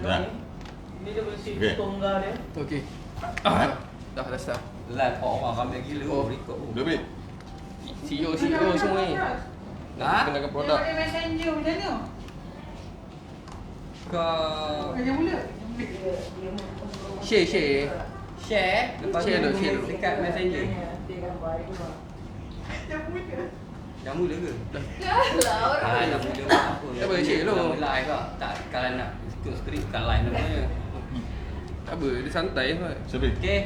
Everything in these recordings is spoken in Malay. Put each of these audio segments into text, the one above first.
Dah. Ni dia boleh Okey. tonggar dia. Okey. Dah start. Live orang ramai gila Oh. record. Lebih. CEO semua ni. Nak kenalkan produk. Dia messenger macam mana? Kau Macam mula. Share. share, lepas tu Share dulu, tulis share dulu. dekat messenger. Dah mula ke? Lah orang. Dah mula buat apa? Tak apa, share dulu. Nama live lah. Tak, kalau nak ikut skrip bukan live namanya. Apa? Dia santai kot. Sebab. Okey.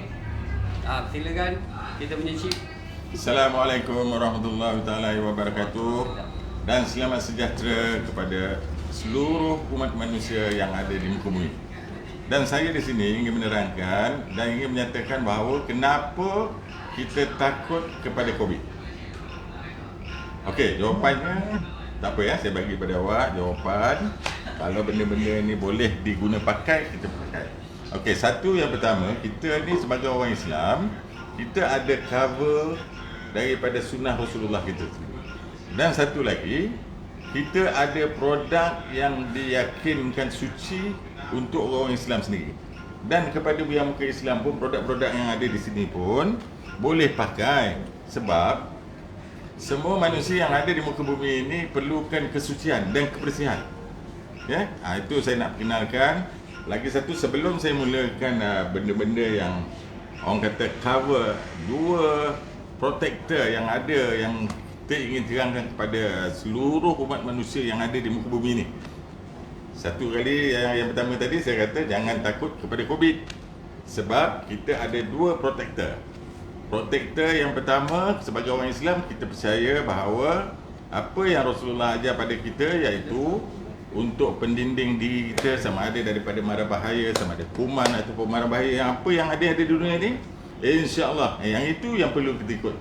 Silakan kita punya chip. Assalamualaikum warahmatullahi taala wabarakatuh. Dan selamat sejahtera kepada seluruh umat manusia yang ada di muka bumi. Dan saya di sini ingin menerangkan dan ingin menyatakan bahawa kenapa kita takut kepada COVID. Okey, jawapannya tak apa ya, saya bagi pada awak jawapan. Kalau benda-benda ni boleh diguna pakai, kita pakai. Okey, satu yang pertama, kita ni sebagai orang Islam, kita ada cover daripada sunnah Rasulullah kita sendiri. Dan satu lagi, kita ada produk yang diyakinkan suci untuk orang Islam sendiri. Dan kepada yang muka Islam pun, produk-produk yang ada di sini pun boleh pakai. Sebab semua manusia yang ada di muka bumi ini perlukan kesucian dan kebersihan. Ya, itu saya nak perkenalkan. Lagi satu, sebelum saya mulakan benda-benda yang orang kata cover, dua protector yang ada yang kita ingin terangkan kepada seluruh umat manusia yang ada di muka bumi ini. Satu kali yang pertama tadi saya kata jangan takut kepada COVID. Sebab kita ada dua protector. Protector yang pertama, sebagai orang Islam, kita percaya bahawa apa yang Rasulullah ajar pada kita, iaitu untuk pendinding diri kita sama ada daripada mara bahaya, sama ada kuman ataupun mara bahaya, yang apa yang ada di dunia ni, insya-Allah yang itu yang perlu kita ikut.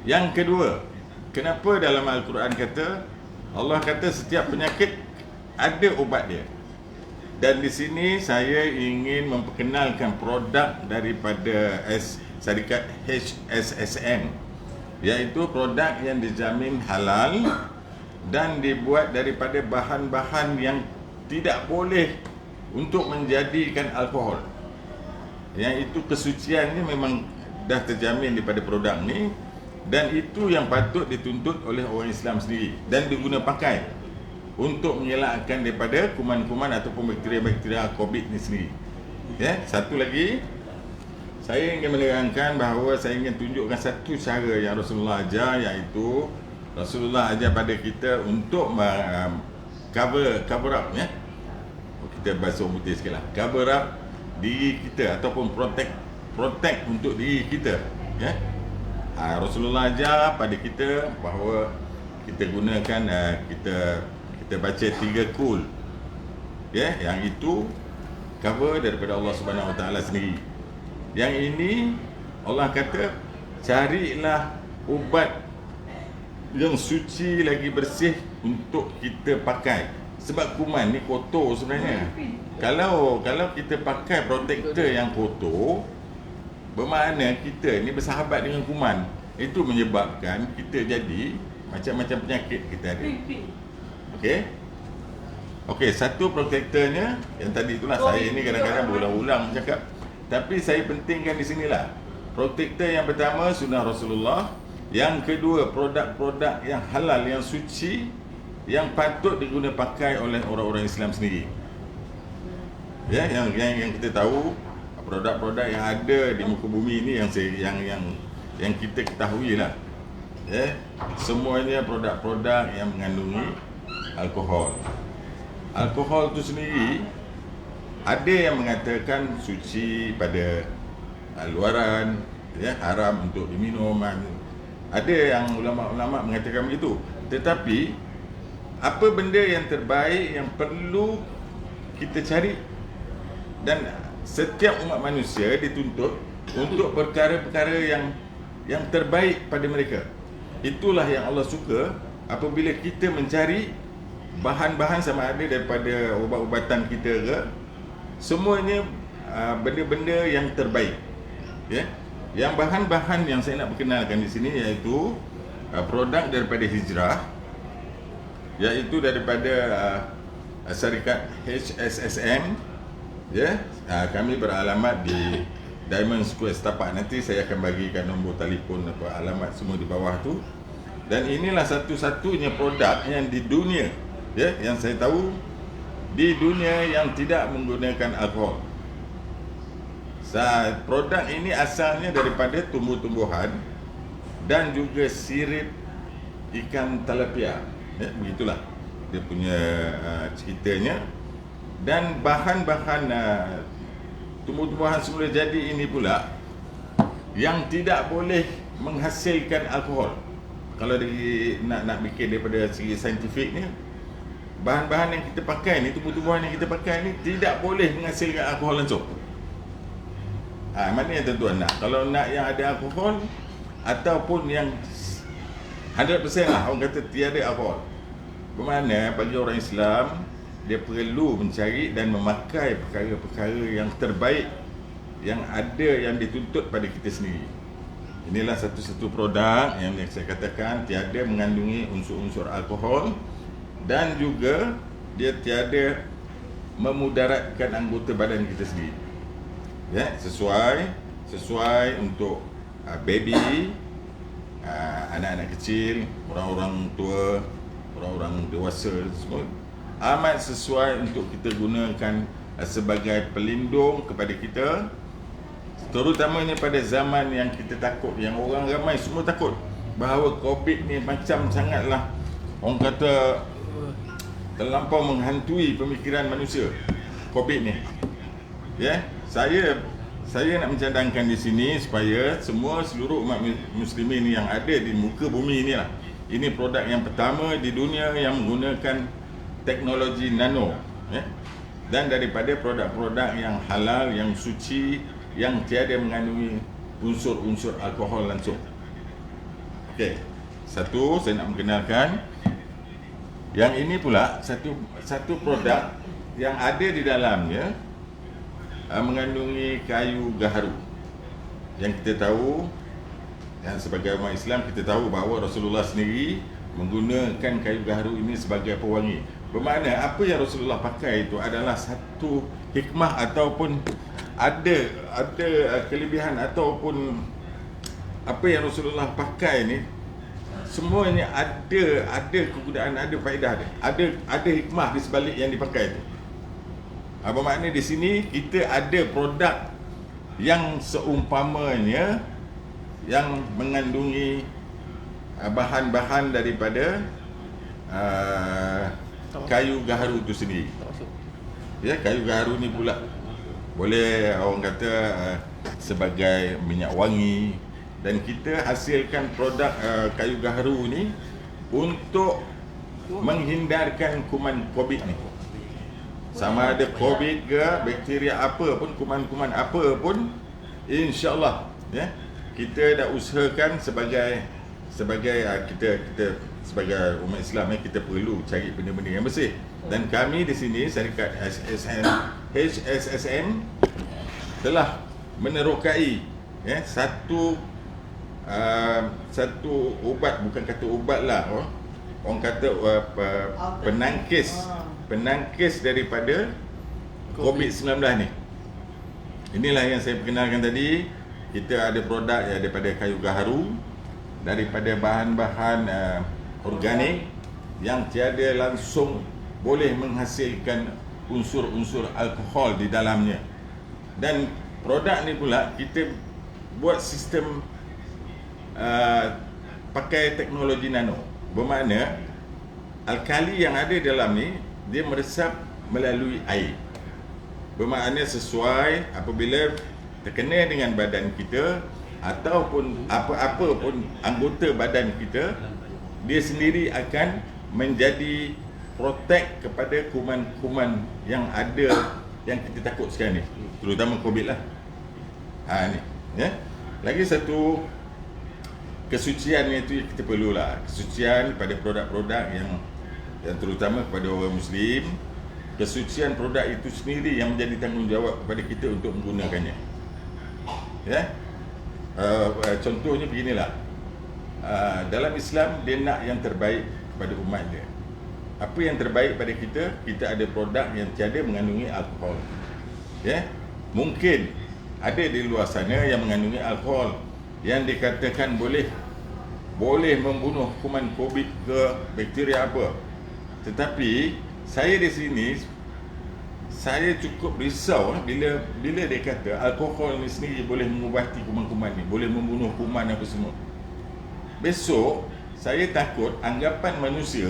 Yang kedua, kenapa dalam Al-Quran kata, Allah kata setiap penyakit ada ubat dia. Dan di sini saya ingin memperkenalkan produk daripada syarikat HSSN, iaitu produk yang dijamin halal dan dibuat daripada bahan-bahan yang tidak boleh untuk menjadikan alkohol. Yang itu kesuciannya memang dah terjamin daripada produk ni, dan itu yang patut dituntut oleh orang Islam sendiri dan diguna pakai untuk mengelakkan daripada kuman-kuman ataupun bakteria-bakteria COVID ni sendiri. Ya, satu lagi saya ingin menerangkan bahawa saya ingin tunjukkan satu cara yang Rasulullah ajar, iaitu Rasulullah ajar pada kita untuk cover up ya. Kita bahasa putih sikitlah. Cover up diri kita ataupun protect untuk diri kita, ya. Rasulullah ajar pada kita bahawa kita gunakan kita baca 3 kul. Ya, yang itu cover daripada Allah Subhanahu Wa Taala sendiri. Yang ini Allah kata carilah ubat yang suci lagi bersih untuk kita pakai. Sebab kuman ni kotor sebenarnya. Kalau kita pakai protector yang kotor, bermakna kita ni bersahabat dengan kuman. Itu menyebabkan kita jadi macam-macam penyakit kita ada. Okey? Okey, satu protectornya yang tadi itulah, saya ni kadang-kadang berulang-ulang cakap. Tapi saya pentingkan di sinilah. Protector yang pertama sunnah Rasulullah. Yang kedua, produk-produk yang halal, yang suci, yang patut diguna pakai oleh orang-orang Islam sendiri. Ya, yang kita tahu produk-produk yang ada di muka bumi ini yang kita ketahui lah. Ya, semuanya produk-produk yang mengandungi alkohol. Alkohol itu sendiri ada yang mengatakan suci pada luaran, ya, haram untuk diminum. Ada yang ulama-ulama mengatakan begitu. Tetapi apa benda yang terbaik yang perlu kita cari, dan setiap umat manusia dituntut untuk perkara-perkara yang terbaik pada mereka. Itulah yang Allah suka apabila kita mencari bahan-bahan sama ada daripada ubat-ubatan kita ke, semuanya benda-benda yang terbaik. Ya. Yang bahan-bahan yang saya nak perkenalkan di sini iaitu produk daripada Hijrah, iaitu daripada syarikat HSSM, ya. Kami beralamat di Diamond Square Setapak. Nanti saya akan bagikan nombor telefon apa alamat semua di bawah tu. Dan inilah satu-satunya produk yang di dunia, ya, yang saya tahu di dunia yang tidak menggunakan alkohol. Produk ini asalnya daripada tumbuh-tumbuhan dan juga sirip ikan tilapia, ya, begitulah dia punya ceritanya. Dan bahan-bahan tumbuh-tumbuhan semula jadi ini pula yang tidak boleh menghasilkan alkohol. Kalau nak bikin daripada segi saintifik ni, bahan-bahan yang kita pakai ni, tumbuh-tumbuhan yang kita pakai ni tidak boleh menghasilkan alkohol langsung. Mana yang tuan-tuan nak? Kalau nak yang ada alkohol ataupun yang 100% lah, orang kata tiada alkohol. Bermakna bagi orang Islam, dia perlu mencari dan memakai perkara-perkara yang terbaik yang ada, yang dituntut pada kita sendiri. Inilah satu-satu produk yang saya katakan tiada mengandungi unsur-unsur alkohol dan juga dia tiada memudaratkan anggota badan kita sendiri. Ya, sesuai untuk baby, anak-anak kecil, orang-orang tua, orang-orang dewasa, semua amat sesuai untuk kita gunakan sebagai pelindung kepada kita, terutamanya pada zaman yang kita takut, yang orang ramai semua takut bahawa COVID ni macam sangatlah, orang kata, terlampau menghantui pemikiran manusia, COVID ni. Ya, saya nak mencadangkan di sini supaya seluruh umat muslimin yang ada di muka bumi ni lah, ini produk yang pertama di dunia yang menggunakan teknologi nano, ya? Dan daripada produk-produk yang halal, yang suci, yang tiada mengandungi unsur-unsur alkohol langsung. Okey, satu saya nak mengenalkan. Yang ini pula satu produk yang ada di dalamnya mengandungi kayu gaharu. Yang kita tahu, yang sebagai umat Islam kita tahu bahawa Rasulullah sendiri menggunakan kayu gaharu ini sebagai pewangi. Bermakna apa yang Rasulullah pakai itu adalah satu hikmah ataupun ada kelebihan ataupun apa yang Rasulullah pakai ni, semuanya ada kegunaan, ada faedah dia. Ada hikmah di sebalik yang dipakai itu. Bermakna di sini kita ada produk yang seumpamanya yang mengandungi bahan-bahan daripada kayu gaharu itu sendiri. Ya, kayu gaharu ni pula boleh orang kata sebagai minyak wangi, dan kita hasilkan produk kayu gaharu ni untuk menghindarkan kuman COVID ni. Sama ada COVID ke, bakteria apa pun, kuman-kuman apa pun, insya-Allah, ya, kita dah usahakan sebagai kita sebagai umat Islam, kita perlu cari benda-benda yang bersih. Dan kami di sini syarikat HSSM telah menerokai, ya, satu ubat, bukan kata ubat lah, orang kata penangkis daripada COVID-19 ni. Inilah yang saya perkenalkan tadi. Kita ada produk daripada kayu gaharu, daripada bahan-bahan organik yang tiada langsung boleh menghasilkan unsur-unsur alkohol di dalamnya. Dan produk ni pula kita buat sistem pakai teknologi nano. Bermakna alkali yang ada dalam ni dia meresap melalui air. Bermakna sesuai apabila terkena dengan badan kita ataupun apa-apa pun anggota badan kita, dia sendiri akan menjadi protect kepada kuman-kuman yang ada, yang kita takut sekarang ni, terutama COVID lah. Ni, ya. Lagi satu kesucian itu kita perlulah, kesucian pada produk-produk yang terutama kepada orang Muslim. Kesucian produk itu sendiri yang menjadi tanggungjawab kepada kita untuk menggunakannya. Ya, contohnya beginilah. Dalam Islam dia nak yang terbaik kepada umat dia. apa yang terbaik pada kita, kita ada produk yang tiada mengandungi alkohol. Ya. Mungkin ada di luar sana yang mengandungi alkohol yang dikatakan boleh membunuh kuman COVID ke bakteria apa. Tetapi saya di sini saya cukup risau bila dia kata alkohol ni sendiri boleh mengubati kuman-kuman ni, boleh membunuh kuman apa semua. Besok saya takut anggapan manusia,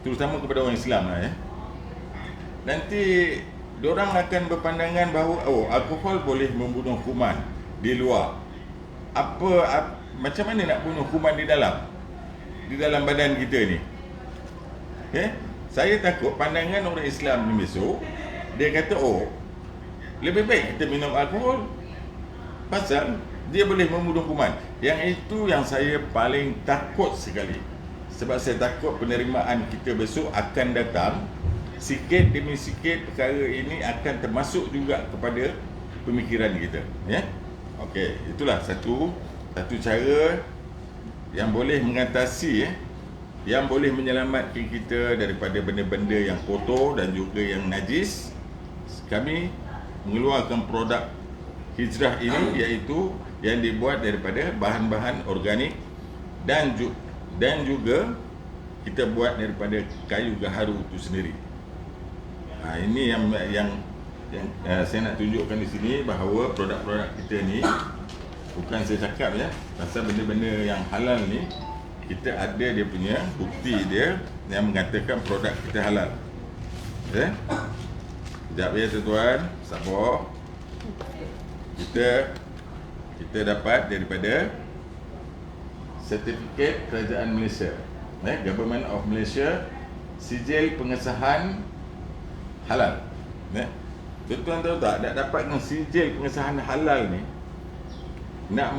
terutama kepada orang Islam lah ya, nanti diorang akan berpandangan bahawa alkohol boleh membunuh kuman di luar. Macam mana nak bunuh kuman di dalam badan kita ni? Okay? Saya takut pandangan orang Islam ni besok dia kata lebih baik kita minum alkohol pasal dia boleh membunuh kuman. Yang itu yang saya paling takut sekali. Sebab saya takut penerimaan kita besok akan datang sikit demi sikit, perkara ini akan termasuk juga kepada pemikiran kita, ya. Okey, itulah satu cara yang boleh mengatasi, yang boleh menyelamatkan kita daripada benda-benda yang kotor dan juga yang najis. Kami mengeluarkan produk Hijrah ini, iaitu yang dibuat daripada bahan-bahan organik dan juga kita buat daripada kayu gaharu itu sendiri. Ini yang saya nak tunjukkan di sini, bahawa produk-produk kita ni, bukan saya cakap ya, pasal benda-benda yang halal ni, kita ada dia punya bukti dia yang mengatakan produk kita halal. Okay? Sekejap ya tuan-tuan, sabar. Kita dapat daripada sertifikat Kerajaan Malaysia, Government of Malaysia, sijil pengesahan halal. Tuan-tuan tahu tak, nak dapatkan sijil pengesahan halal ni, nak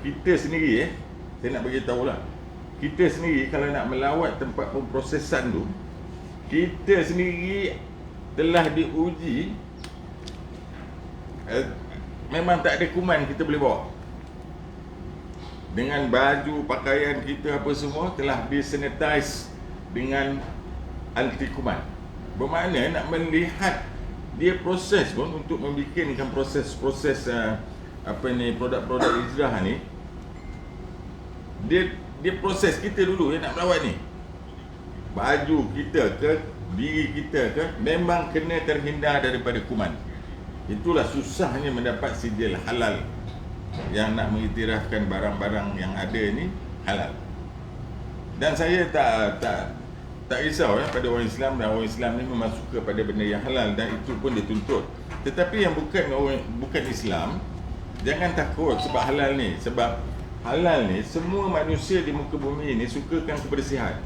kita sendiri saya nak bagi tahulah, kita sendiri kalau nak melawat tempat pemprosesan tu, kita sendiri telah diuji memang tak ada kuman kita boleh bawa. Dengan baju, pakaian kita apa semua telah disanitize dengan anti kuman. Bermakna nak melihat dia proses pun untuk membikinkan proses produk-produk Hijrah ni, dia proses kita dulu yang nak melawat ni. Baju kita ke, diri kita ke, memang kena terhindar daripada kuman. Itulah susahnya mendapat sijil halal yang nak mengiktirafkan barang-barang yang ada ni halal. Dan saya tak risau pada orang Islam, dan orang Islam ni memang suka pada benda yang halal, dan itu pun dituntut. Tetapi yang bukan Islam, jangan takut sebab halal ni. Sebab halal ni, semua manusia di muka bumi ni sukakan kebersihan,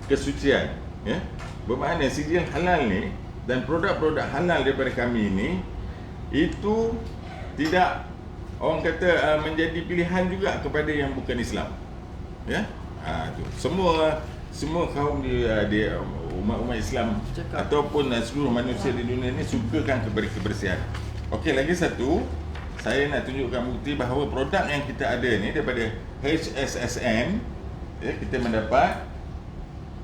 kesucian, ya. Bermakna sijil halal ni dan produk-produk halal daripada kami ni, itu tidak, orang kata, menjadi pilihan juga kepada yang bukan Islam, ya. Tu. Semua kaum di umat-umat Islam ataupun seluruh manusia di dunia ni sukakan kepada kebersihan. Okey, lagi satu, saya nak tunjukkan bukti bahawa produk yang kita ada ni daripada HSSN, ya, kita mendapat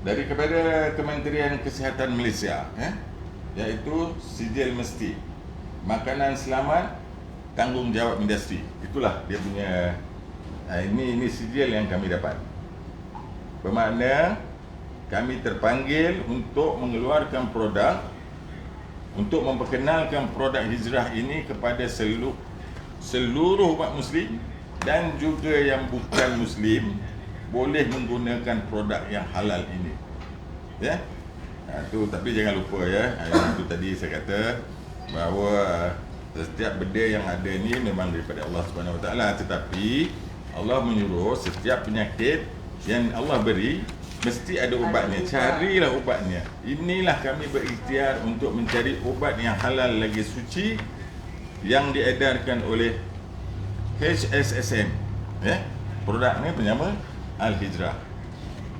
daripada Kementerian Kesihatan Malaysia, iaitu sijil mesti makanan selamat tanggungjawab industri. Itulah dia punya, ini sijil yang kami dapat. Bermakna kami terpanggil untuk mengeluarkan produk, untuk memperkenalkan produk Hijrah ini kepada seluruh umat Muslim dan juga yang bukan Muslim boleh menggunakan produk yang halal ini, ya. Tu, tapi jangan lupa ya, itu tadi saya kata bahawa setiap benda yang ada ni memang daripada Allah Subhanahu Wa Taala, tetapi Allah menyuruh setiap penyakit yang Allah beri mesti ada ubatnya. Carilah ubatnya. Inilah kami berikhtiar untuk mencari ubat yang halal lagi suci yang diedarkan oleh HSSN, ya. Produk ni bernama Al-Hijrah.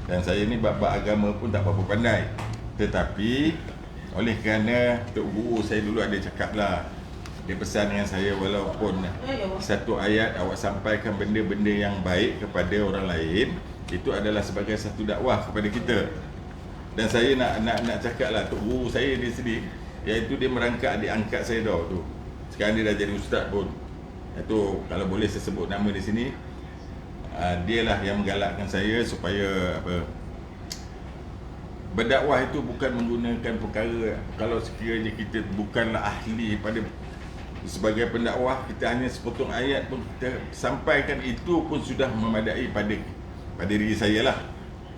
Dan saya ni bab-bab agama pun tak berapa pandai, tetapi oleh kerana Tok Guru saya dulu ada cakap lah, dia pesan dengan saya, walaupun satu ayat awak sampaikan benda-benda yang baik kepada orang lain, itu adalah sebagai satu dakwah kepada kita. Dan saya nak cakap lah, tok guru saya di sini, iaitu dia merangkak adik angkat saya dah tu. Sekarang dia dah jadi ustaz pun. Itu kalau boleh saya sebut nama di sini, dialah yang menggalakkan saya supaya berdakwah itu bukan menggunakan perkara, kalau sekiranya kita bukanlah ahli pada sebagai pendakwah, kita hanya sepotong ayat pun kita sampaikan, itu pun sudah memadai pada diri saya lah.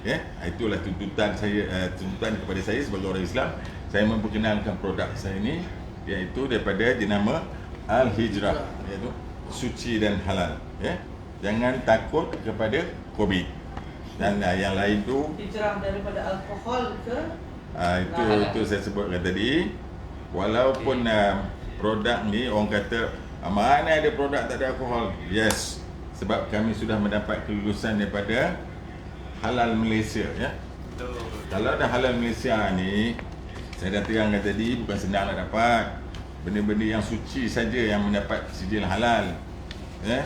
Ya, itulah tuntutan saya, tuntutan kepada saya sebagai orang Islam. Saya memperkenalkan produk saya ini, iaitu daripada jenama Al-Hijrah, iaitu suci dan halal. Ya, jangan takut kepada COVID. Dan yang lain tu Hijrah daripada alkohol ke itu saya sebutkan tadi. Walaupun produk ni orang kata mana ada produk tak ada alkohol. Yes, sebab kami sudah mendapat kelulusan daripada Halal Malaysia, ya. Kalau dah Halal Malaysia ni, saya dah terangkan tadi, bukan senang nak dapat. Benda-benda yang suci saja yang mendapat sijil halal, ya.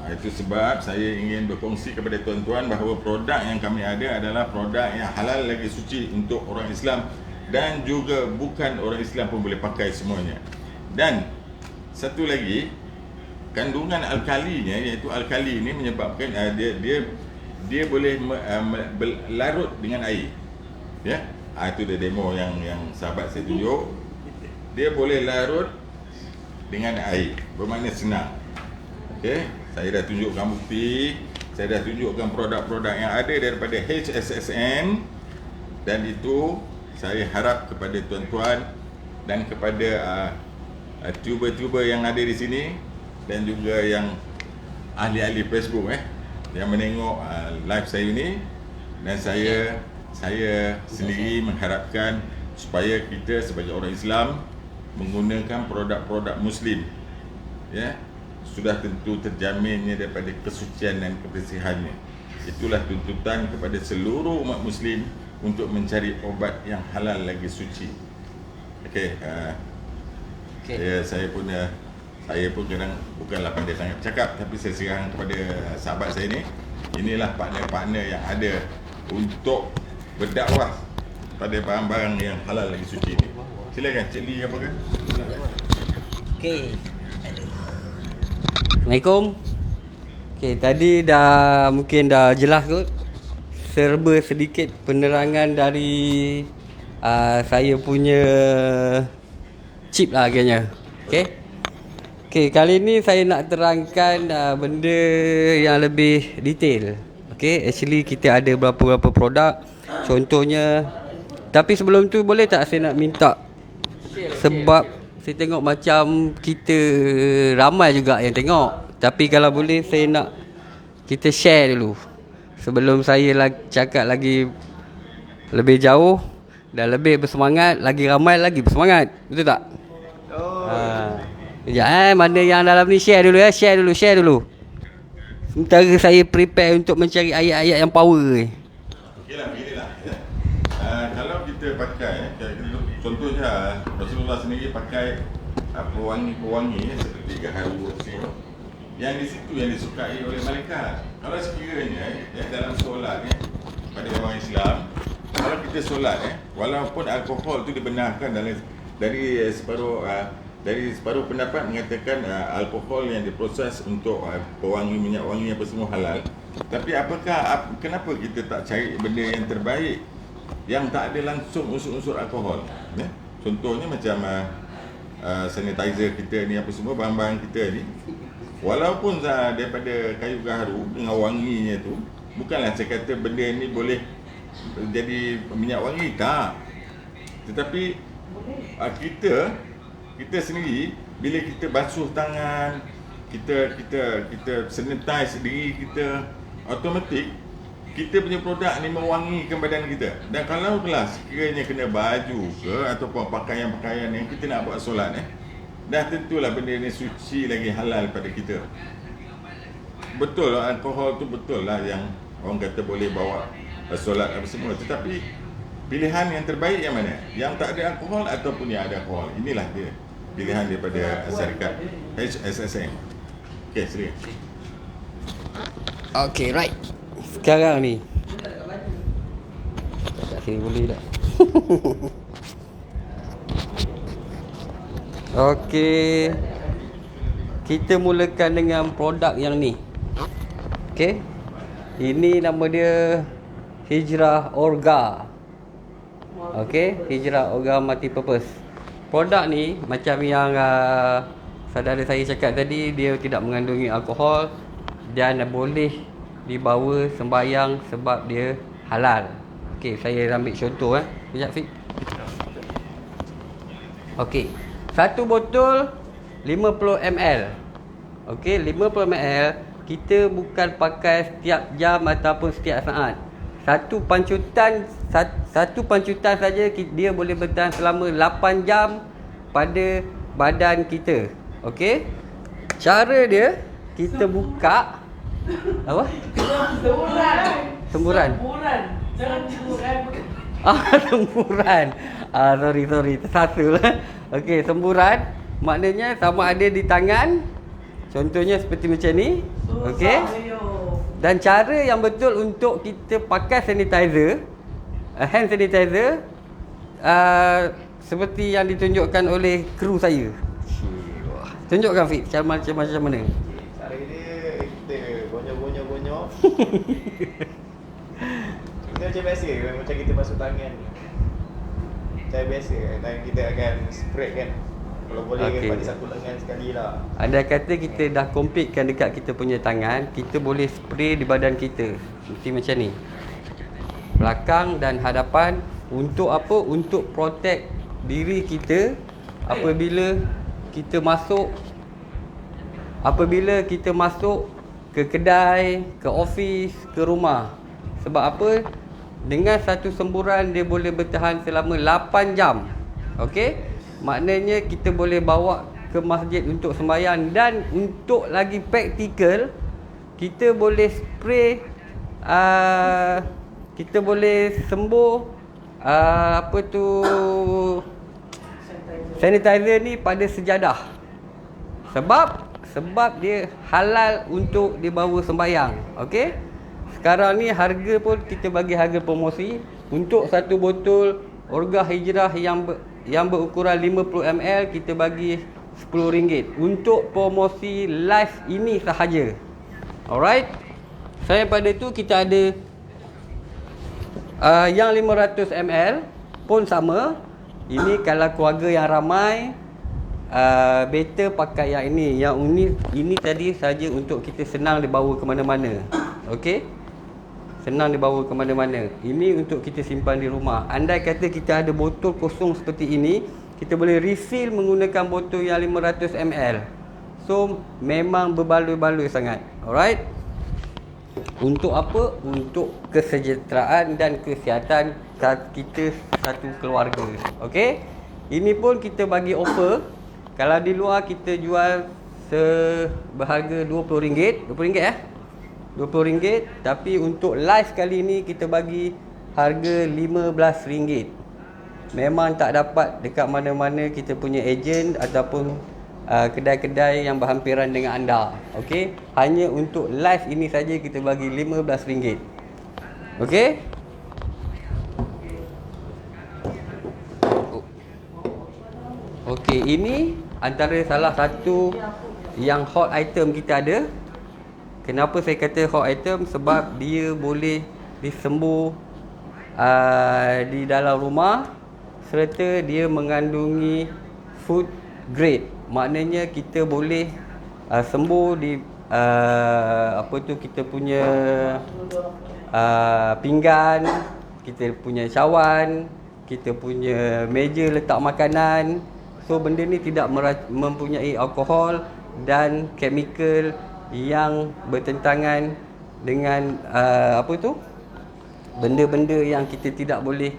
Itu sebab saya ingin berkongsi kepada tuan-tuan bahawa produk yang kami ada adalah produk yang halal lagi suci untuk orang Islam, dan juga bukan orang Islam pun boleh pakai semuanya. Dan satu lagi, kandungan alkalinya, iaitu alkali ini menyebabkan dia boleh berlarut dengan air. Ya, itu dia demo yang sahabat saya tunjuk. Dia boleh larut dengan air, bermakna senang. Okey, saya dah tunjukkan bukti, saya dah tunjukkan produk-produk yang ada daripada HSSN, dan itu saya harap kepada tuan-tuan dan kepada tuber-tuber yang ada di sini, dan juga yang ahli-ahli Facebook yang menengok live saya ini, dan saya sendiri mengharapkan supaya kita sebagai orang Islam menggunakan produk-produk Muslim, ya, sudah tentu terjaminnya daripada kesucian dan kebersihannya. Itulah tuntutan kepada seluruh umat Muslim untuk mencari obat yang halal lagi suci. Okey, saya pun kadang bukanlah pandai sangat cakap, tapi saya serahkan kepada sahabat saya ni. Inilah partner-partner yang ada untuk berdakwah pada barang-barang yang halal lagi suci ni. Silakan Cik Lee apa kan? Okey. Assalamualaikum. Okey, tadi mungkin dah jelas kot. Serba sedikit penerangan dari saya punya chip lah akhirnya. Okey. Okey, kali ni saya nak terangkan benda yang lebih detail. Okey, actually kita ada beberapa produk. Contohnya, tapi sebelum tu boleh tak saya nak minta, sebab saya tengok macam kita ramai juga yang tengok. Tapi kalau boleh saya nak kita share dulu sebelum saya cakap lagi lebih jauh dan lebih bersemangat, lagi ramai lagi bersemangat. Betul tak? Sekejap mana yang dalam ni, share dulu share dulu. Sementara saya prepare untuk mencari ayat-ayat yang power ni. Okeylah, beginilah. Kalau kita pakai, contohnya Rasulullah sendiri pakai pewangi-pewangi seperti gaharu semua, yang di situ yang disukai oleh malaikat. Kalau sekiranya dalam solat pada orang Islam, kalau kita solat walaupun alkohol tu dibenarkan dari separuh pendapat mengatakan alkohol yang diproses untuk pewangi, minyak wangi apa semua halal. Tapi kenapa kita tak cari benda yang terbaik yang tak ada langsung unsur-unsur alkohol, ya? Contohnya macam sanitizer kita ni, apa semua barang-barang kita ni, walaupun daripada kayu gaharu dengan wanginya tu, bukanlah saya kata benda ni boleh jadi minyak wangi, tak. Tetapi kita sendiri bila kita basuh tangan, kita sanitize diri kita, automatik kita punya produk ni mewangikan badan kita. Dan kalau kelas sekiranya kena baju ke ataupun pakaian-pakaian yang kita nak buat solat dah tentulah benda ni suci lagi halal pada kita. Betul alkohol tu betul lah yang orang kata boleh bawa solat apa semua, tetapi pilihan yang terbaik yang mana? Yang tak ada alkohol ataupun yang ada alkohol. Inilah dia pilihan daripada syarikat HSSN. Okey, silakan. Okey, right. Sekarang ni okey, boleh tak? Okey. Kita mulakan dengan produk yang ni. Okey. Ini nama dia Hijrah Orga. Okey, Hijrah Orga multipurpose. Produk ni macam yang saudara saya cakap tadi, dia tidak mengandungi alkohol dan boleh dibawa sembahyang sebab dia halal. Okey, saya ambil contoh Sekejap Fik. Okey. Satu botol 50 ml. Okey, 50 ml kita bukan pakai setiap jam ataupun setiap saat. Satu pancutan saja dia boleh bertahan selama 8 jam pada badan kita. Okey? Cara dia kita buka apa? Semburan. Jangan semburan. Semburan. Sorry. Tersalah. Okey, semburan maknanya sama ada di tangan. Contohnya seperti macam ni. Okey. Dan cara yang betul untuk kita pakai sanitizer, hand sanitizer, seperti yang ditunjukkan oleh kru saya. Tunjukkan Fik, macam mana? Cara dia kita gonyok. Kita macam biasa, macam kita basuh tangan. Cara biasa, dan kita akan spray kan. Kalau boleh Okey. pada satu lengan sekali lah. Andai kata kita dah completekan dekat kita punya tangan, kita boleh spray di badan kita. Seperti macam ni. Belakang dan hadapan. Untuk apa? Untuk protect diri kita apabila kita masuk ke kedai, ke office, ke rumah. Sebab apa? Dengan satu semburan dia boleh bertahan selama 8 jam. Okey? Maknanya kita boleh bawa ke masjid untuk sembahyang. Dan untuk lagi praktikal, kita boleh spray, kita boleh sembuh sanitizer ni pada sejadah. Sebab dia halal untuk dibawa sembahyang. Okey? Sekarang ni harga pun kita bagi harga promosi. Untuk satu botol Orga Hijrah yang berukuran 50 ml kita bagi RM10 untuk promosi live ini sahaja. Alright. Selain pada tu kita ada yang 500 ml pun sama. Ini kalau keluarga yang ramai, better pakai yang ini. Yang ini tadi saja untuk kita senang dibawa ke mana-mana. Okey? Senang dibawa ke mana-mana. Ini untuk kita simpan di rumah. Andai kata kita ada botol kosong seperti ini, kita boleh refill menggunakan botol yang 500 ml. So, memang berbaloi-baloi sangat. Alright? Untuk apa? Untuk kesejahteraan dan kesihatan kita satu keluarga. Okey? Ini pun kita bagi offer. Kalau di luar kita jual berharga RM20. RM20 RM20, tapi untuk live kali ni kita bagi harga RM15. Memang tak dapat dekat mana-mana kita punya ejen ataupun kedai-kedai yang berhampiran dengan anda. Okey, hanya untuk live ini saja kita bagi RM15. Okey? Okey, ini antara salah satu yang hot item kita ada. Kenapa saya kata hot item? Sebab dia boleh disembuh di dalam rumah, serta dia mengandungi food grade. Maknanya kita boleh sembuh di kita punya pinggan, kita punya cawan, kita punya meja letak makanan. So benda ni tidak mempunyai alkohol dan chemical yang bertentangan dengan benda-benda yang kita tidak boleh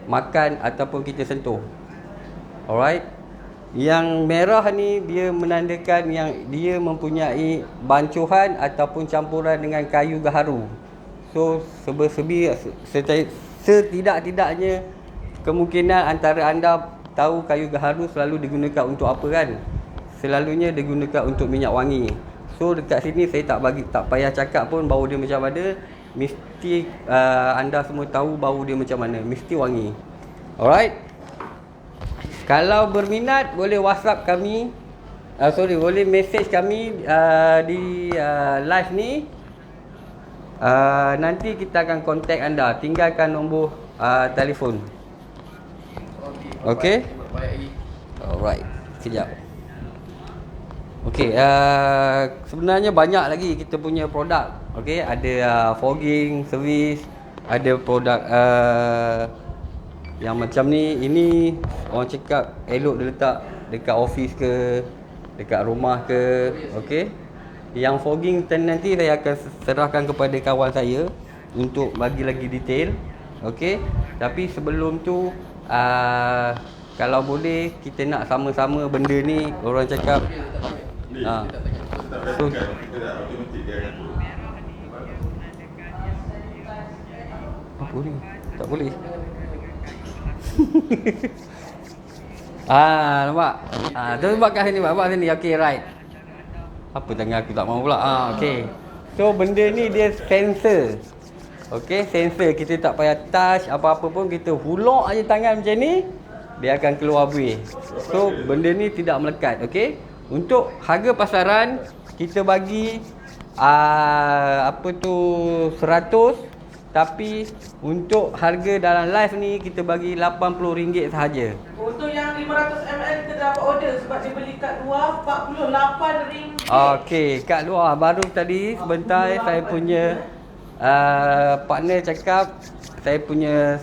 makan ataupun kita sentuh. Alright. Yang merah ni dia menandakan yang dia mempunyai bancuhan ataupun campuran dengan kayu gaharu. So setidak-tidaknya kemungkinan antara anda tahu kayu gaharu selalu digunakan untuk apa kan? Selalunya digunakan untuk minyak wangi. So dekat sini saya tak payah cakap pun bau dia macam mana. mesti anda semua tahu bau dia macam mana. Mesti wangi. Alright. Kalau berminat boleh WhatsApp kami. Boleh message kami di live ni. Nanti kita akan contact anda. Tinggalkan nombor telefon. Okey. Alright. Sekejap. Okey, sebenarnya banyak lagi kita punya produk. Okey, ada fogging service, ada produk yang macam ni. Ini orang cakap elok dia letak dekat office ke, dekat rumah ke. Okey. Yang fogging nanti saya akan serahkan kepada kawan saya untuk bagi lagi detail. Okey. Tapi sebelum tu kalau boleh kita nak sama-sama benda ni. Orang cakap So, kita dah automatik dia akan turun. apa ni? Tak boleh. Nampak? Tu buat kat sini, buat sini. Okey, right. Apa tangan aku tak mau pula. Okey. So benda ni dia sensor. Okey, sensor. Kita tak payah touch apa-apa pun, kita hulur aja tangan macam ni, dia akan keluar buih. So benda ni tidak melekat. Okey. Untuk harga pasaran kita bagi 100, tapi untuk harga dalam live ni kita bagi RM80 sahaja. Untuk yang 500ml kita dapat order sebab dia beli kat luar RM48. Okey, kat luar baru tadi sebentar saya punya partner cakap, saya punya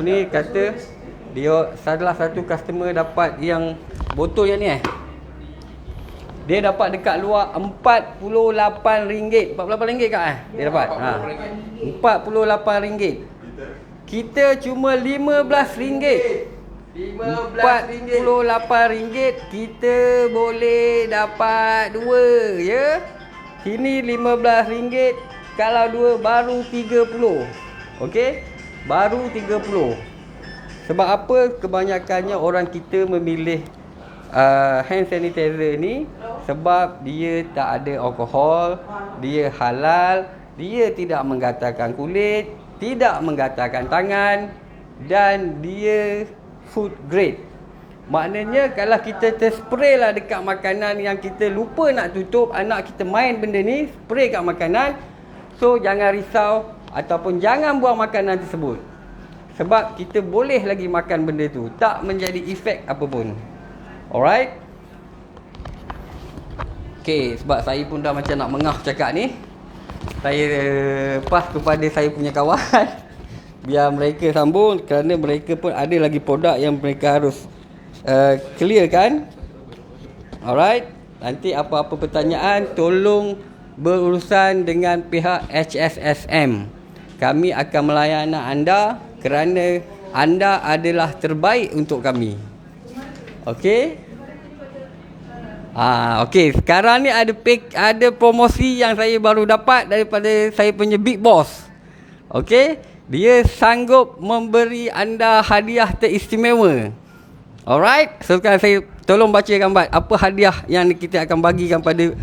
ni kata dia salah satu customer dapat yang botol yang ni dia dapat dekat luar RM48. RM48 kak dia dapat. RM48. Kita cuma RM15. RM48 kita boleh dapat dua ya. Sini RM15. Kalau dua baru RM30. Okey? Baru RM30. Sebab apa? Kebanyakannya orang kita memilih hand sanitizer ni sebab dia tak ada alkohol, dia halal, dia tidak menggatalkan kulit, tidak menggatalkan tangan, dan dia food grade. Maknanya kalau kita terspray lah dekat makanan yang kita lupa nak tutup, anak kita main benda ni, spray kat makanan. So jangan risau ataupun jangan buang makanan tersebut. Sebab kita boleh lagi makan benda tu, tak menjadi efek apa pun. Alright. Okay, sebab saya pun dah macam nak mengah cakap ni, saya pass kepada saya punya kawan biar mereka sambung, kerana mereka pun ada lagi produk yang mereka harus clear kan. Alright. Nanti apa-apa pertanyaan tolong berurusan dengan pihak HSSM. Kami akan melayani anda kerana anda adalah terbaik untuk kami. Okey. Okey, sekarang ni ada promosi yang saya baru dapat daripada saya punya big boss. Okey, dia sanggup memberi anda hadiah teristimewa. Alright, so sekarang saya tolong bacakan apa hadiah yang kita akan bagikan pada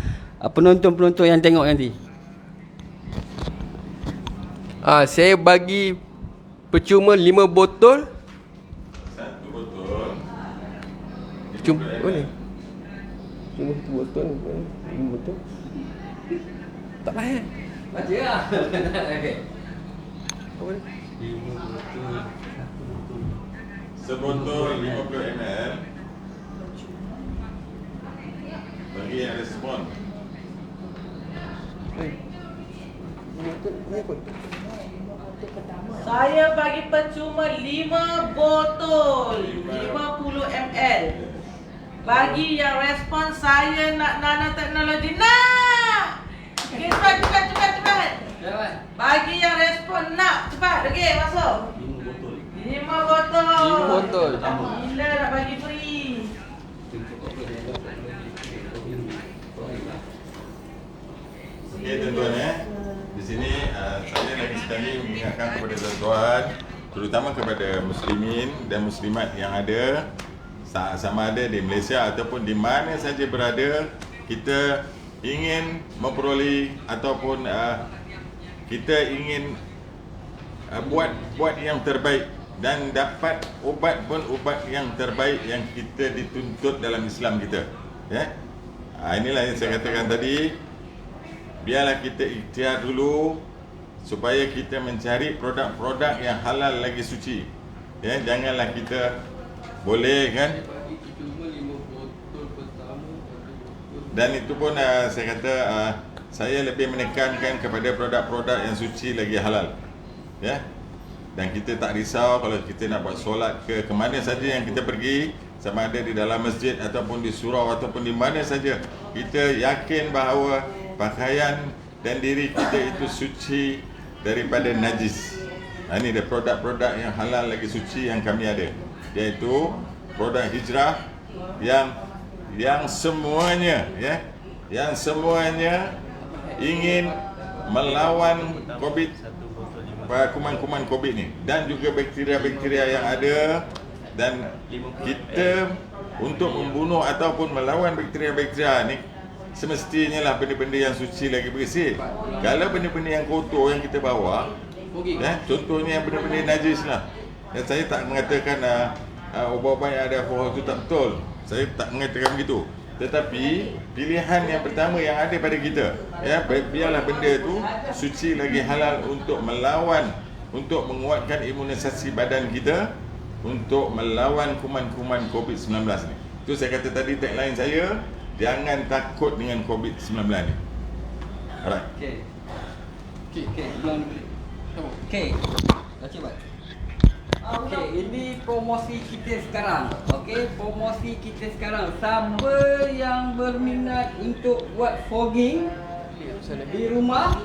penonton-penonton yang tengok nanti. Saya bagi percuma 5 botol. 1 botol. Cuma boleh. Cuma 1 botol, 5 botol. Tak payah. Baca lah. Okey. Apa ni? 5 botol. Sebotol 50 ml. Bagi yang respon. Saya bagi percuma 5 botol 50ml. Bagi yang respon saya nak nanoteknologi. Nak! Okay, cepat. Bagi yang respon nak, cepat. Okey, masuk. 5 botol. 5 botol. Gila nak bagi free. Okey tuan-tuan di sini saya lagi sekali mengingatkan kepada tuan-tuan, terutama kepada muslimin dan muslimat yang ada, sama ada di Malaysia ataupun di mana saja berada, kita ingin memperoleh ataupun kita ingin buat yang terbaik dan dapat ubat pun ubat yang terbaik yang kita dituntut dalam Islam kita. Ya. Inilah yang saya katakan tadi. Biarlah kita ikhtiar dulu supaya kita mencari produk-produk yang halal lagi suci. Ya, janganlah kita boleh kan. Dan itu pun saya kata saya lebih menekankan kepada produk-produk yang suci lagi halal. Ya. Dan kita tak risau kalau kita nak buat solat ke mana saja yang kita pergi, sama ada di dalam masjid ataupun di surau ataupun di mana saja, kita yakin bahawa pakaian dan diri kita itu suci daripada najis. Ini ada produk-produk yang halal lagi suci yang kami ada, iaitu produk hijrah yang semuanya ingin melawan COVID, kuman-kuman COVID ni dan juga bakteria-bakteria yang ada, dan kita untuk membunuh ataupun melawan bakteria-bakteria ni semestinya lah benda-benda yang suci lagi bersih. Kalau benda-benda yang kotor yang kita bawa, contohnya yang benda-benda najis lah, dan saya tak mengatakan ubat-ubat yang ada alkohol itu tak betul, saya tak mengatakan begitu. Tetapi pilihan yang pertama yang ada pada kita, ya, biarlah benda itu suci lagi halal untuk melawan, untuk menguatkan imunisasi badan kita untuk melawan kuman-kuman COVID-19 ni. Itu saya kata tadi, tagline saya, jangan takut dengan COVID-19 ni. Alright. Okey. Cuba. Okey, ini promosi kita sekarang. Okey, promosi kita sekarang. Siapa yang berminat untuk buat fogging di rumah,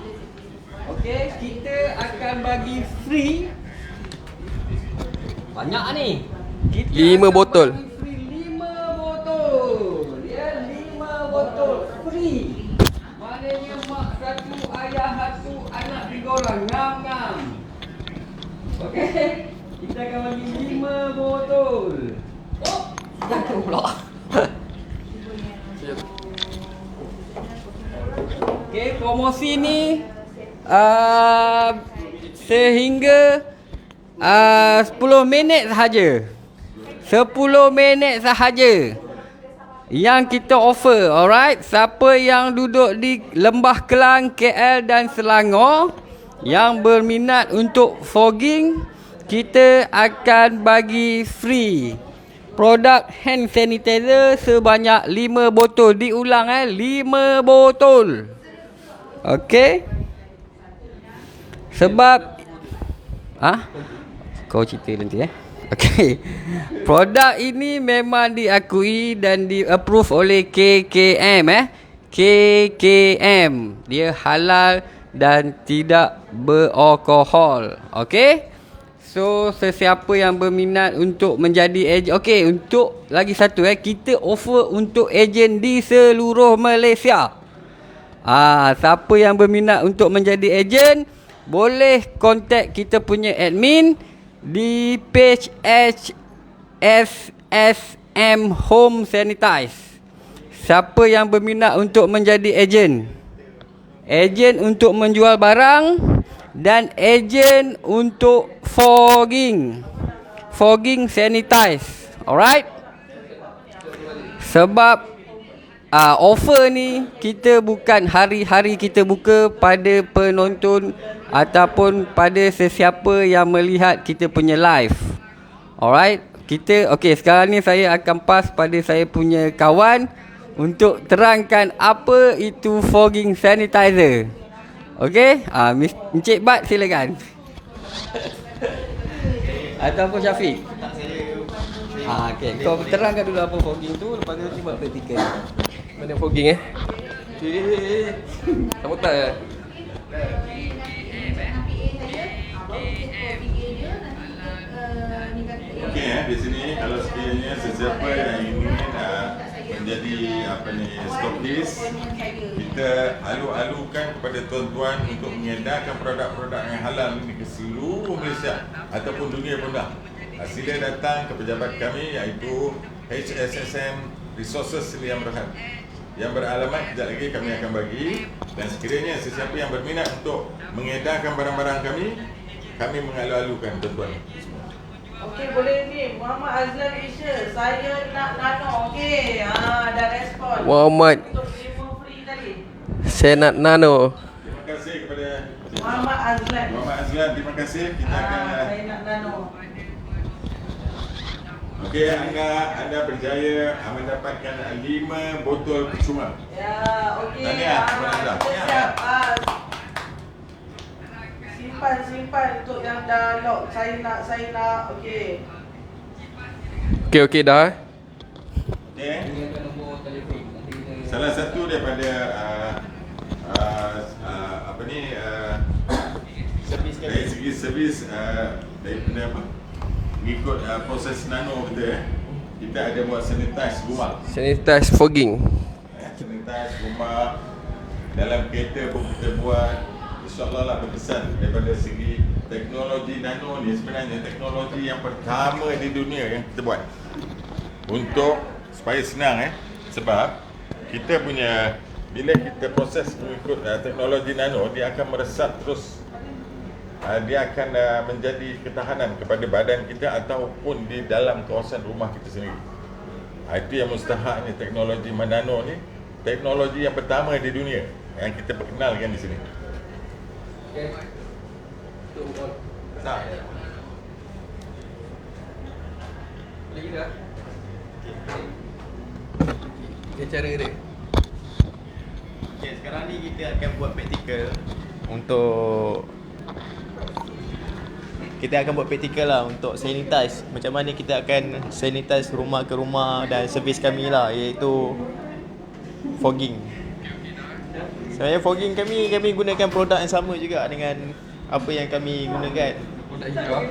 okey, kita akan bagi free. Banyak ni. Kita 5 botol. bagi free 5 botol. Ya, 5 botol free. Maknanya mak satu, ayah satu, anak 3 orang. Ngam-ngam. Okey. Kita akan bagi 5 botol. Oh, jangan pula. Okey, promosi ni sehingga 10 minit sahaja. 10 minit sahaja yang kita offer. Alright, siapa yang duduk di Lembah Kelang, KL dan Selangor yang berminat untuk fogging, kita akan bagi free produk hand sanitizer sebanyak 5 botol. Diulang 5 botol. Okey. Sebab kau cerita nanti Okey. Produk ini memang diakui dan di-approve oleh KKM KKM. Dia halal dan tidak beralkohol. Okey. So, sesiapa yang berminat untuk menjadi ejen, okey, untuk lagi satu kita offer untuk ejen di seluruh Malaysia. Siapa yang berminat untuk menjadi ejen, boleh kontak kita punya admin di page HSSM Home Sanitize. Siapa yang berminat untuk menjadi ejen untuk menjual barang dan ejen untuk fogging sanitize. Alright. Sebab offer ni kita bukan hari-hari kita buka pada penonton ataupun pada sesiapa yang melihat kita punya live. Alright. Okey, sekarang ni saya akan pass pada saya punya kawan untuk terangkan apa itu fogging sanitizer. Okey, Encik Bat silakan. Ataupun Syafiq. Okey, kau terangkan dulu apa fogging tu, lepas tu buat praktikal. Mana fogging Kamu tak Okey, di sini kalau sekiranya sesiapa yang ingin menjadi stokis, kita alu-alukan kepada tuan-tuan untuk mengedarkan produk-produk yang halal ini ke seluruh Malaysia ataupun dunia pun dah. Sila datang ke pejabat kami iaitu HSSM Resources Sdn Bhd yang beralamat kejap lagi kami akan bagi. Dan sekiranya sesiapa yang berminat untuk mengedarkan barang-barang kami mengalu-alukan tuan-tuan. Okey, boleh ni. Muhammad Azlan Asia. Saya nak nano. Okey. Dah respon. Muhammad, Untuk 5 free tadi. saya nak nano. Terima kasih kepada Muhammad Azlan. Muhammad Azlan. Terima kasih. Kita akan Saya nak nano. okey, anda berjaya mendapatkan 5 botol percuma. Ya, okey. Tahniah kepada anda. Kita siap. Simpan untuk yang dah lock. Saya nak. Okey. Okey dah. Okey. Gunakan nombor telefon. Nanti kita Salah satu daripada Servis kami. dari segi servis daripada apa? Mengikut proses nano kita ada buat sanitize rumah. Sanitize fogging. Sanitize rumah. Dalam kereta pun kita buat. InsyaAllah lah berkesan daripada segi teknologi nano ni sebenarnya teknologi yang pertama di dunia yang kita buat. Untuk supaya senang sebab kita punya bila kita proses mengikut teknologi nano, dia akan meresap terus. Dia akan menjadi ketahanan kepada badan kita ataupun di dalam kawasan rumah kita sendiri. Itu yang mustahaknya teknologi nano ni, teknologi yang pertama di dunia yang kita perkenalkan di sini. okey. Untuk on. Tak. Lagi dah. Okey, cara dia. Okay, sekarang ni kita akan buat praktikal untuk lah untuk sanitize. Macam mana kita akan sanitize rumah ke rumah dan servis kami lah, iaitu fogging. Sebenarnya fogging kami gunakan produk yang sama juga dengan apa yang kami gunakan. Produk hijrah.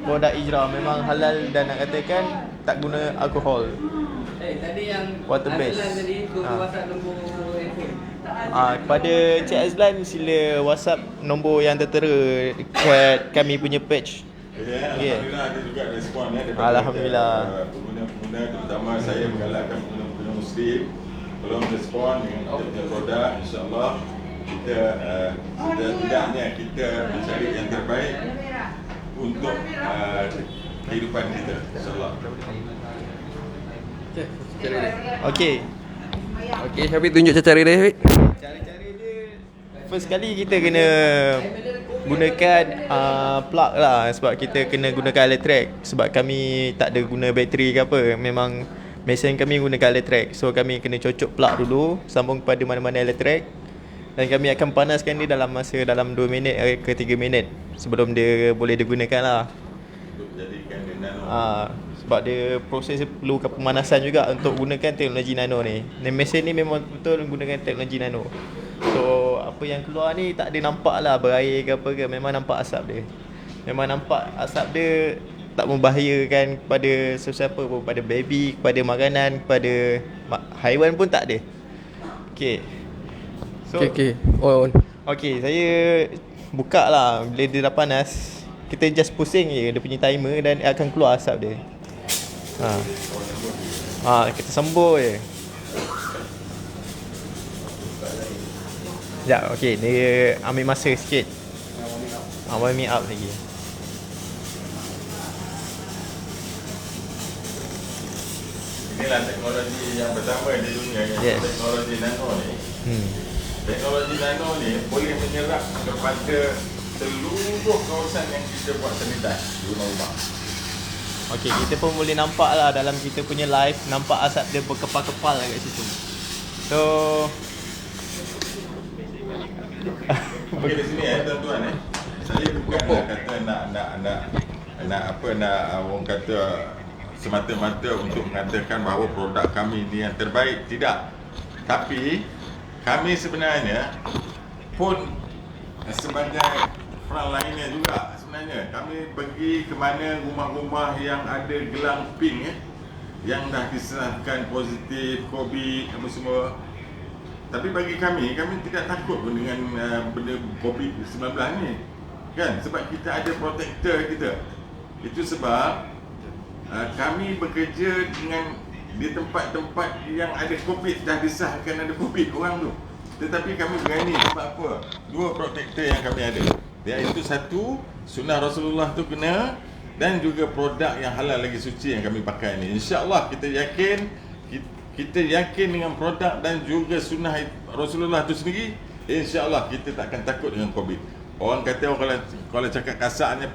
Produk Ijra memang halal dan nak katakan tak guna alkohol. Tadi yang Water based. Azlan tadi tu WhatsApp nombor handphone. Kepada Cik Azlan sila WhatsApp nombor yang tertera dekat kami punya page. Okay. Alhamdulillah ada juga respon daripada Alhamdulillah. pengguna-pengguna, terutama saya menggalakkan pengguna-pengguna Muslim belum respon dengan kita punya produk. InsyaAllah kita setidaknya kita mencari yang terbaik untuk kehidupan kita, InsyaAllah. Okey, cara dia. Okey. Okey, Syafiq tunjuk cara dia, Syafiq. Cara-cara dia, first kali kita kena gunakan plug lah, sebab kita kena gunakan elektrik. Sebab kami tak ada guna bateri ke apa, memang mesin kami gunakan elektrik. So kami kena cocok plug dulu, sambung kepada mana-mana elektrik, dan kami akan panaskan dia dalam 2 minit ke 3 minit sebelum dia boleh digunakan lah. Untuk jadikan dia nano. Sebab dia proses perlukan pemanasan juga untuk gunakan teknologi nano ni. Dan mesin ni memang betul gunakan teknologi nano. So apa yang keluar ni tak ada nampak lah berair ke apa ke, memang nampak asap dia. Memang nampak asap dia tak membahayakan kepada sesiapa pun, kepada baby, kepada makanan, kepada haiwan pun tak ada. Okey. So Okey. On. okey, saya buka lah. Bila dia dah panas, kita just pusing je dia punya timer dan akan keluar asap dia. Kita sembur je. Sekejap, okey, dia ambil masa sikit. Warming up lagi. Inilah teknologi yang pertama di dunia yang Yes. teknologi nano ni. Teknologi nano ni boleh menyerap kepada seluruh kawasan yang kita buat sanitize di rumah-rumah. Okey, kita pun boleh nampak lah dalam kita punya live, nampak asap dia berkepal-kepal lah kat situ. So Okey, di sini tuan-tuan saya bukan nak orang kata semata-mata untuk mengatakan bahawa produk kami ni yang terbaik, tidak. Tapi kami sebenarnya pun sebagai frontliner juga sebenarnya. Kami pergi ke mana rumah-rumah yang ada gelang pink yang dah diserahkan positif COVID apa semua. Tapi bagi kami tidak takut pun dengan benda COVID-19 ni. Kan? Sebab kita ada protector kita. Itu sebab kami bekerja dengan di tempat-tempat yang ada COVID, dah disahkan ada COVID orang tu. Tetapi kami berani sebab apa? 2 protektor yang kami ada, iaitu satu, sunnah Rasulullah tu kena, dan juga produk yang halal lagi suci yang kami pakai ni. InsyaAllah kita yakin dengan produk dan juga sunnah Rasulullah tu sendiri, InsyaAllah kita tak akan takut dengan COVID. Orang kata kalau cakap kasarnya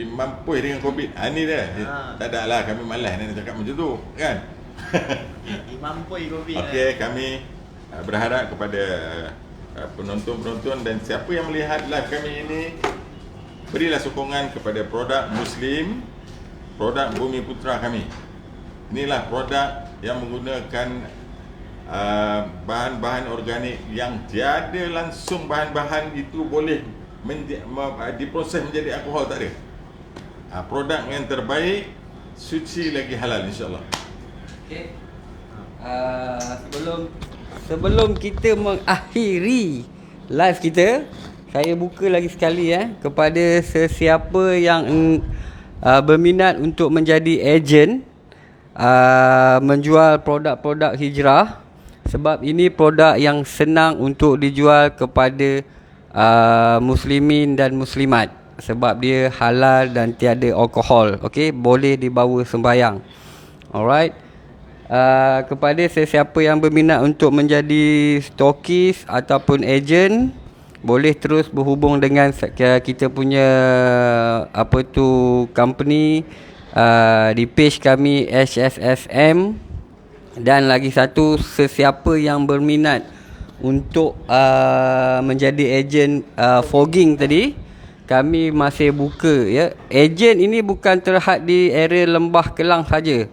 mampu dengan COVID. Ni dia. Tak ada lah, kami malas nak cakap macam tu kan. Mampui COVID. Okey, kami berharap kepada penonton-penonton dan siapa yang melihat live kami ini, berilah sokongan kepada produk Muslim, produk Bumi Putra kami. Inilah produk yang menggunakan bahan-bahan organik yang tiada langsung bahan-bahan itu boleh diproses menjadi alkohol, tak ada. Produk yang terbaik, suci lagi halal, insyaAllah. Okay. Sebelum kita mengakhiri live kita, saya buka lagi sekali kepada sesiapa yang berminat untuk menjadi ejen menjual produk-produk hijrah, sebab ini produk yang senang untuk dijual kepada muslimin dan muslimat, sebab dia halal dan tiada alkohol. Okey, boleh dibawa sembahyang. Alright. Kepada sesiapa yang berminat untuk menjadi stokis ataupun ejen, boleh terus berhubung dengan kita punya company di page kami HSSM. Dan lagi satu, sesiapa yang berminat untuk menjadi ejen fogging tadi, kami masih buka ya. Ejen ini bukan terhad di area Lembah Kelang saja.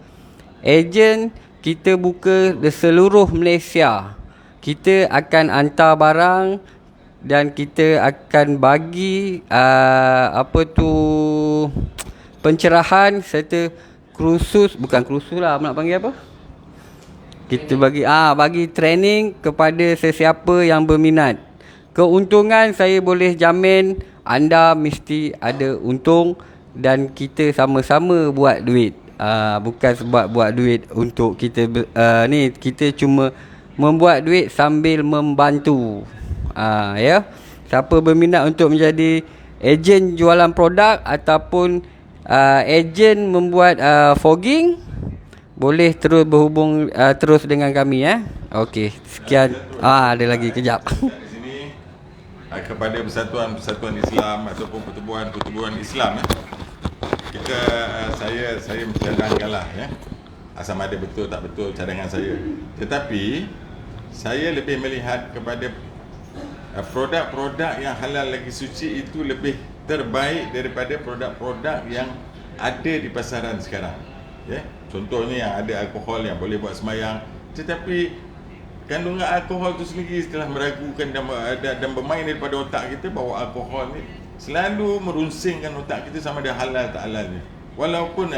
Ejen kita buka di seluruh Malaysia. Kita akan hantar barang dan kita akan bagi pencerahan serta kursus, bukan kursus lah, nak panggil apa? Kita bagi training kepada sesiapa yang berminat. Keuntungan saya boleh jamin anda mesti ada untung dan kita sama-sama buat duit. Bukan sebab buat duit untuk kita kita cuma membuat duit sambil membantu. Ya. Siapa berminat untuk menjadi ejen jualan produk ataupun ejen membuat fogging, boleh terus berhubung terus dengan kami ya. Okey, sekian. Ada lagi kejap. Di sini kepada persatuan Islam ataupun pertubuhan Islam kita saya mencadangkanlah sama ada betul tak betul cadangan saya. Tetapi saya lebih melihat kepada produk-produk yang halal lagi suci itu lebih terbaik daripada produk-produk yang ada di pasaran sekarang. Contohnya yang ada alkohol yang boleh buat sembahyang, tetapi kandungan alkohol itu sendiri setelah meragukan dan bermain daripada otak kita, bahawa alkohol ni selalu merunsingkan otak kita sama ada halal tak halalnya. Walaupun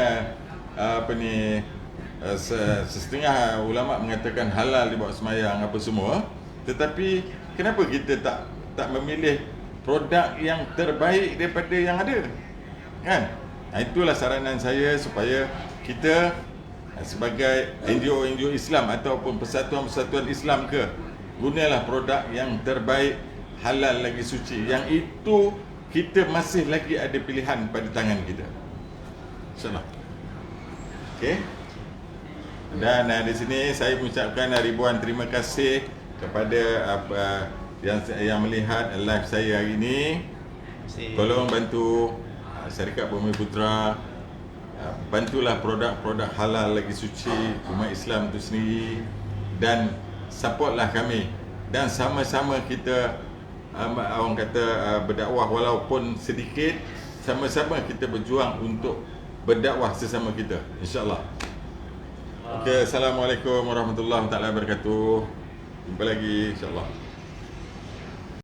setengah ulama mengatakan halal dibawa sembahyang apa semua, tetapi kenapa kita tak memilih produk yang terbaik daripada yang ada, kan? Itulah saranan saya supaya kita sebagai NGO Islam ataupun persatuan-persatuan Islam gunalah produk yang terbaik, halal lagi suci, yang itu kita masih lagi ada pilihan pada tangan kita, InsyaAllah. Okey. Dan di sini saya mengucapkan ribuan terima kasih kepada yang melihat live saya hari ini. Tolong bantu Syarikat Bumi Putra, bantulah produk-produk halal lagi suci umat Islam itu sendiri, dan supportlah kami, dan sama-sama kita orang kata berdakwah walaupun sedikit, sama-sama kita berjuang untuk berdakwah sesama kita, insyaAllah. Okey, Assalamualaikum warahmatullahi wabarakatuh. Jumpa lagi insyaAllah.